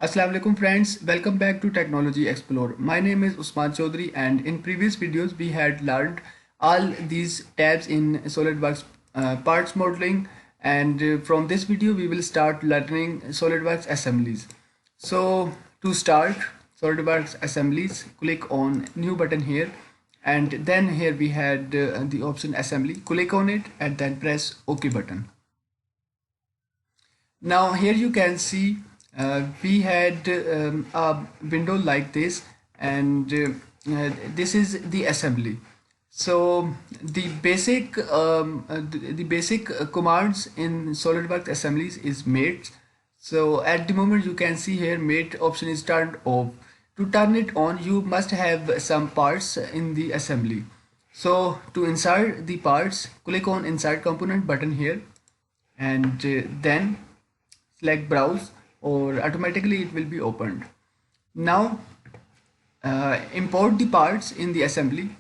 Assalamu alaikum friends, welcome back to Technology Explore. My name is Usman Chaudhary and in previous videos we had learned all these tabs in SolidWorks parts modeling, and from this video we will start learning SolidWorks assemblies. So to start SolidWorks assemblies, click on new button here, and then here we had the option assembly. Click on it and then press OK button. Now here you can see we had a window like this, and this is the assembly. So the basic commands in SolidWorks assemblies is mate. So at the moment you can see here mate option is turned off. To turn it on, you must have some parts in the assembly. So to insert the parts, click on insert component button here, and then select browse, or automatically it will be opened. Now import the parts in the assembly.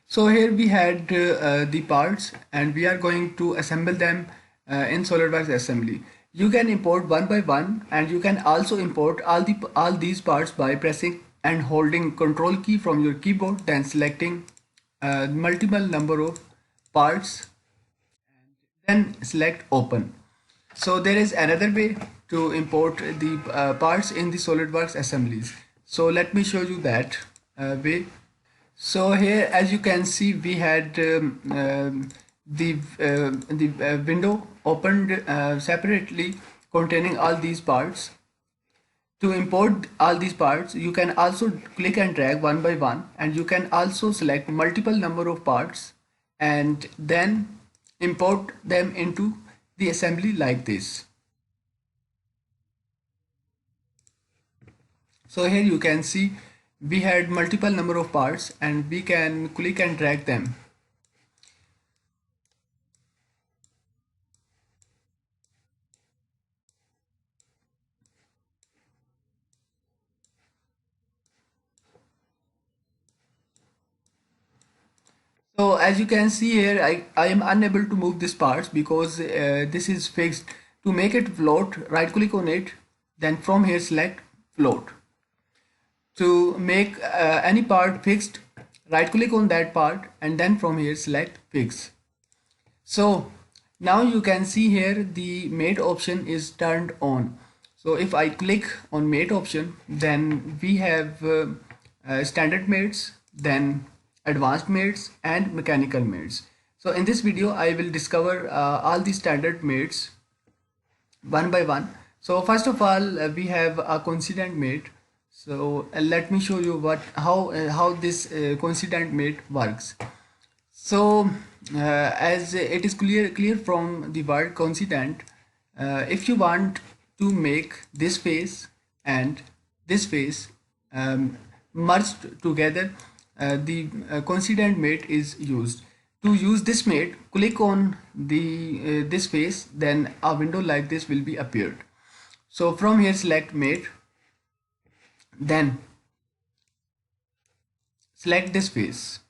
So here we had the parts and we are going to assemble them in SolidWorks assembly. You can import one by one, and you can also import all these parts by pressing and holding Control key from your keyboard, then selecting multiple number of parts, then select open. So there is another way to import the parts in the SolidWorks assemblies. So let me show you that way. So here, as you can see, we had the window opened separately containing all these parts. To import all these parts, you can also click and drag one by one, and you can also select multiple number of parts and then import them into the assembly like this. So here you can see we had multiple number of parts and we can click and drag them. So as you can see here, I am unable to move this parts because this is fixed. To make it float, right click on it, then from here select float. To make any part fixed, right click on that part and then from here select fix. So now you can see here the mate option is turned on. So if I click on mate option, then we have standard mates, then advanced mates and mechanical mates. So in this video I will discover all the standard mates one by one. So first of all we have a Consonant Mate. So let me show you how this Consonant Mate works. So as it is clear from the word consonant, if you want to make this face and this face merged together, the Consonant Mate is used. To use this mate, click on the this face, then a window like this will be appeared. So from here select mate, then select this face.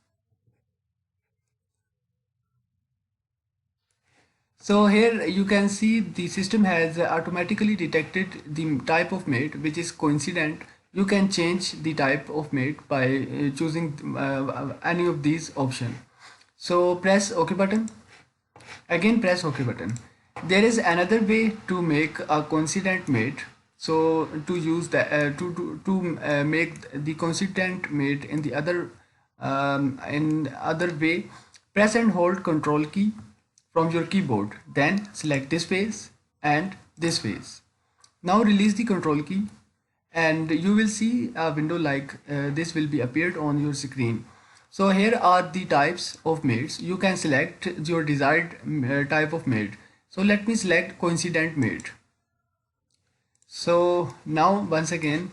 So here you can see the system has automatically detected the type of mate which is coincident. You can change the type of mate by choosing any of these options. So press OK button, again press OK button. There is another way to make a Consonant Mate. So to use the make the Consonant Mate in the other way, press and hold Control key from your keyboard, then select this face and this face. Now release the Control key and you will see a window like this will be appeared on your screen. So here are the types of mates. You can select your desired type of mate. So let me select Consonant Mate. So now once again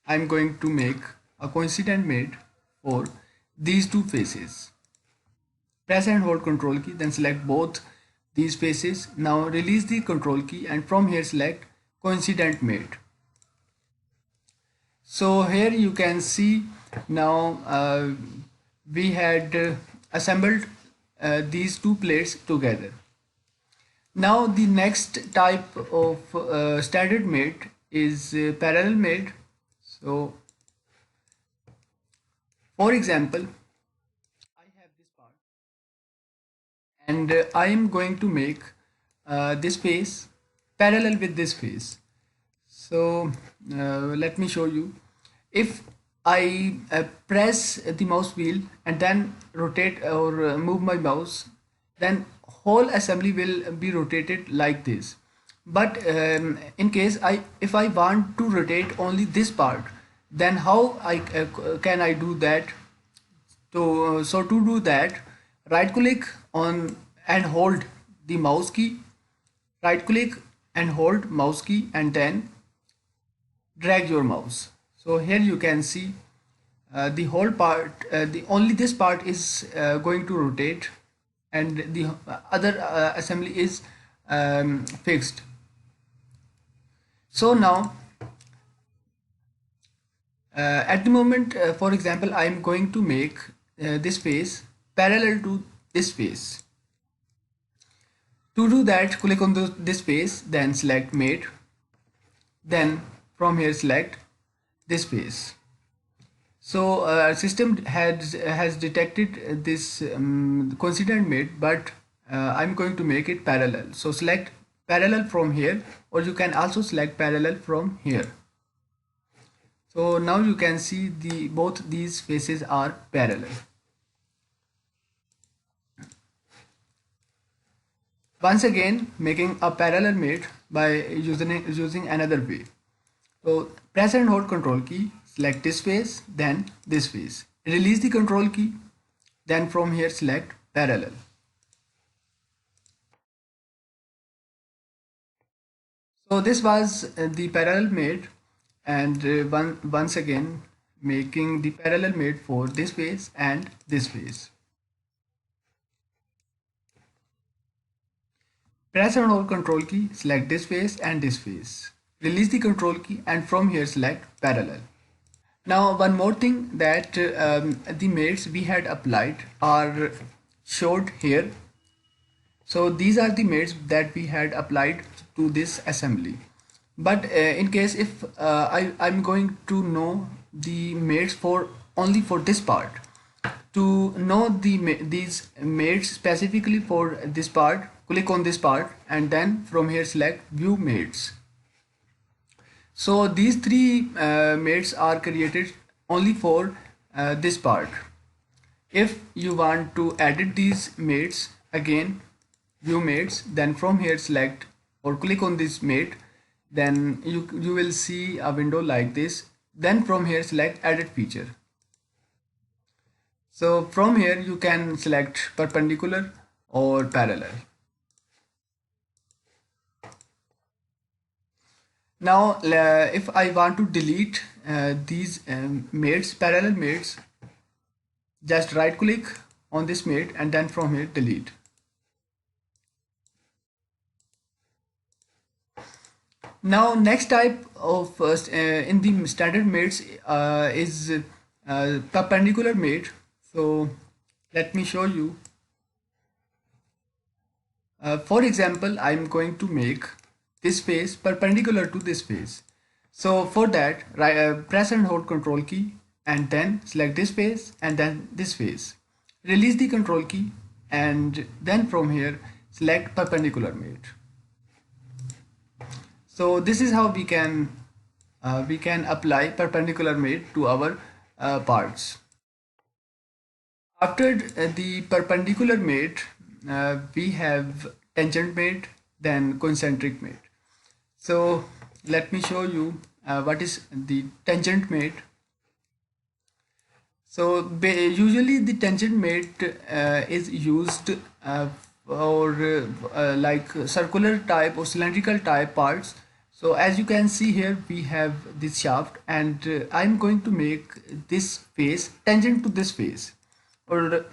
I'm going to make a Consonant Mate for these two faces. Press and hold Control key, then select both these faces. Now release the Control key and from here select Consonant Mate. So here you can see now we had assembled these two plates together. Now the next type of standard mate is parallel mate. So for example, I have this part and I am going to make this face parallel with this face. So let me show you. If I press the mouse wheel and then rotate or move my mouse, then whole assembly will be rotated like this. But in case if I want to rotate only this part, then how can I do that? So to do that, right click on and hold the mouse key, right click and hold mouse key and then drag your mouse. So here you can see the whole part, the only this part is going to rotate and the other assembly is fixed. So now at the moment, for example, I am going to make this face parallel to this face. To do that, click on this face, then select mate, then from here select this face. So system has detected this consonant mate, but I'm going to make it parallel. So select parallel from here, or you can also select parallel from here. So now you can see both these faces are parallel. Once again, making a parallel mate by using another way. So press and hold control key, select this face, then this face. Release the control key, then from here select parallel. So this was the parallel mate, and once again making the parallel mate for this face and this face. Press and hold control key, select this face and this face. Release the control key and from here select parallel. Now one more thing, that the mates we had applied are showed here. So these are the mates that we had applied to this assembly. But in case if I'm going to know the mates for only for this part, to know these mates specifically for this part, click on this part and then from here select view mates. So these three mates are created only for this part. If you want to edit these mates, again view mates, then from here select or click on this mate, then you will see a window like this. Then from here select edit feature. So from here you can select perpendicular or parallel. Now if I want to delete these mates, parallel mates, just right click on this mate and then from here delete. Now next type of in the standard mates is perpendicular mate. So let me show you. For example, I'm going to make this face perpendicular to this face. So for that, press and hold control key and then select this face and then this face. Release the control key and then from here select perpendicular mate. So this is how we can apply perpendicular mate to our parts. After the perpendicular mate, we have tangent mate, then concentric mate. So let me show you what is the tangent mate. So usually the tangent mate is used for like circular type or cylindrical type parts. So as you can see here, we have this shaft and I'm going to make this face tangent to this face. Or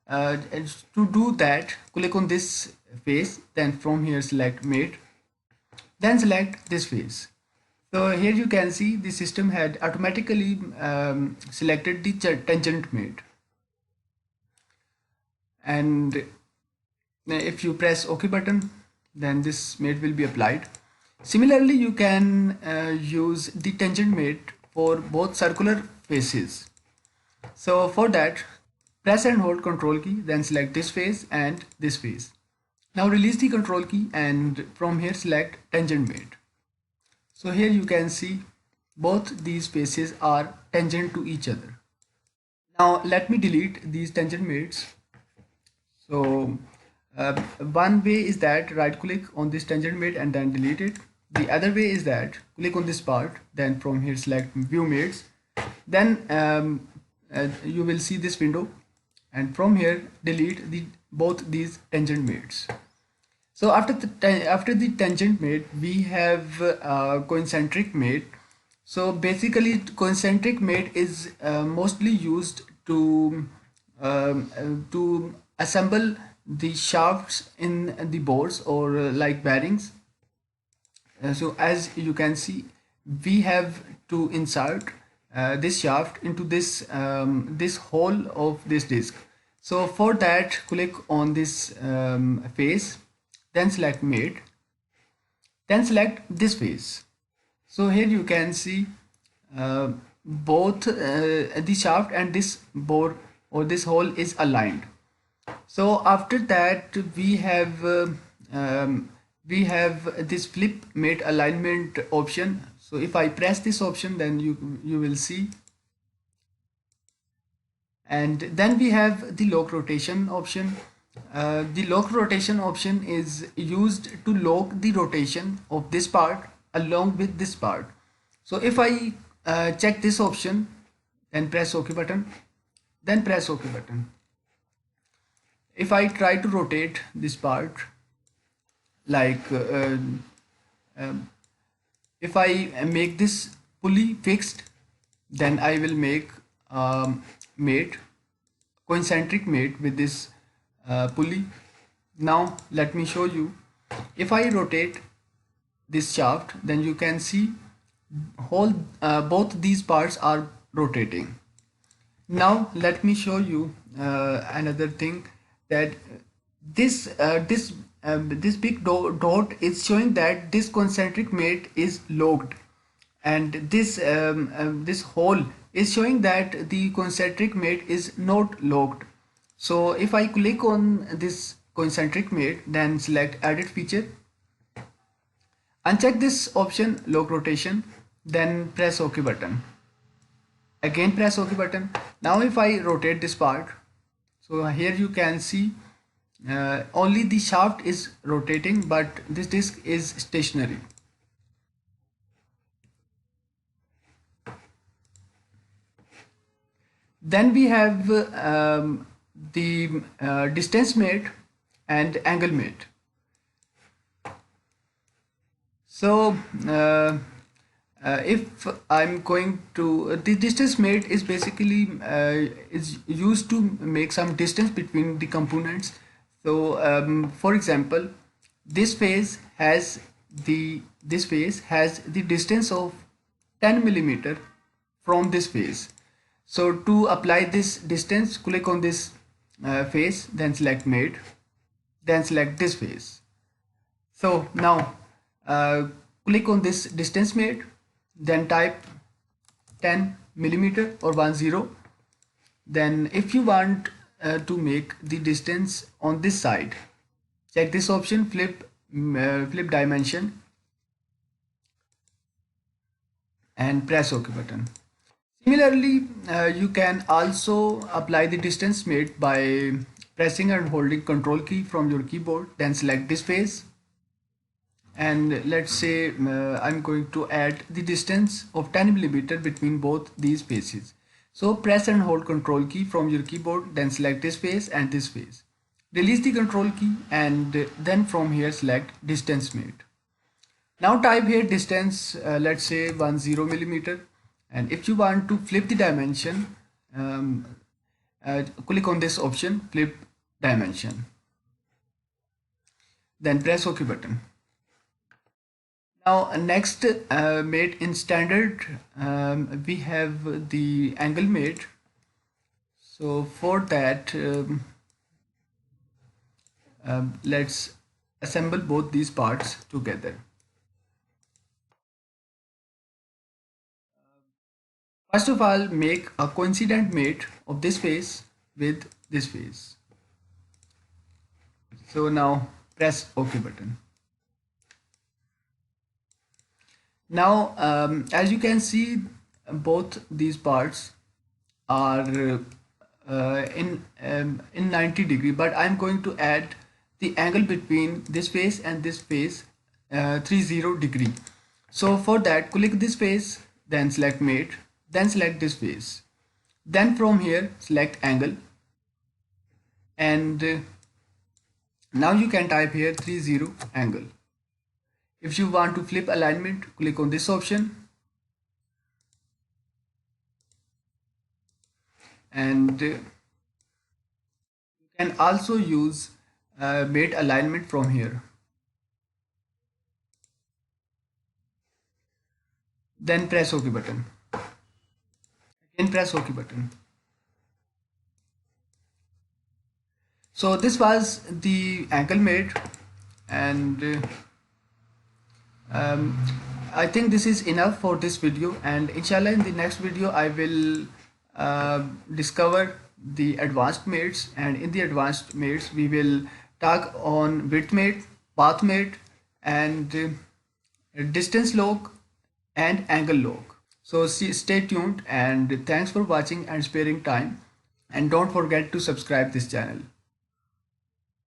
to do that, click on this face, then from here select mate, then select this face. So here you can see the system had automatically selected the tangent mate, and if you press OK button, then this mate will be applied. Similarly, you can use the tangent mate for both circular faces. So for that, press and hold control key, then select this face and this face. Now release the control key and from here select tangent mate. So here you can see both these faces are tangent to each other. Now let me delete these tangent mates. So one way is that right click on this tangent mate and then delete it. The other way is that click on this part, then from here select view mates. Then you will see this window, and from here delete both these tangent mates. So after the tangent mate, we have concentric mate. So basically, concentric mate is mostly used to assemble the shafts in the boards or like bearings. So as you can see, we have to insert this shaft into this hole of this disc. So for that, click on this face, then select mate, then select this face. So here you can see both the shaft and this bore or this hole is aligned. So after that we have this flip mate alignment option. So if I press this option, then you will see, and then we have the lock rotation option. The lock rotation option is used to lock the rotation of this part along with this part. So if I check this option, then press OK button, then press OK button. If I try to rotate this part, like if I make this pulley fixed, then I will make mate, concentric mate with this pulley. Now let me show you. If I rotate this shaft, then you can see both these parts are rotating. Now let me show you another thing, that this big dot is showing that this concentric mate is locked, and this hole is showing that the concentric mate is not locked. So if I click on this concentric mate, then select edit feature, uncheck this option lock rotation, then press OK button, again press OK button. Now if I rotate this part, so here you can see only the shaft is rotating, but this disc is stationary. Then we have the distance mate and angle mate. So if I'm going to the distance mate is basically is used to make some distance between the components. So for example, this face has the distance of 10 millimeter from this face. So to apply this distance, click on this face, then select mate, then select this face. So now click on this distance mate, then type 10 millimeter or 10. Then if you want to make the distance on this side, check this option, flip dimension, and press OK button. Similarly, you can also apply the distance mate by pressing and holding control key from your keyboard, then select this face, and let's say I'm going to add the distance of 10 millimeter between both these faces. So press and hold control key from your keyboard, then select this face and this face. Release the control key and then from here select distance mate. Now type here distance, let's say 10 millimeter, and if you want to flip the dimension, click on this option, flip dimension, then press OK button. Now next mate in standard, we have the angle mate. So for that let's assemble both these parts together. First of all, make a coincident mate of this face with this face. So now press OK button. Now, as you can see, both these parts are in 90 degree, but I'm going to add the angle between this face and this face 30 degree. So for that, click this face, then select mate, then select this face, then from here select angle, and now you can type here 30 angle. If you want to flip alignment, click on this option, and you can also use mate alignment from here. Then press OK button. Again press OK button. So this was the ankle mate, and I think this is enough for this video, and inshallah in the next video I will discover the advanced mates, and in the advanced mates we will talk on width mate, path mate, and distance lock and angle lock. So stay tuned, and thanks for watching and sparing time, and don't forget to subscribe this channel.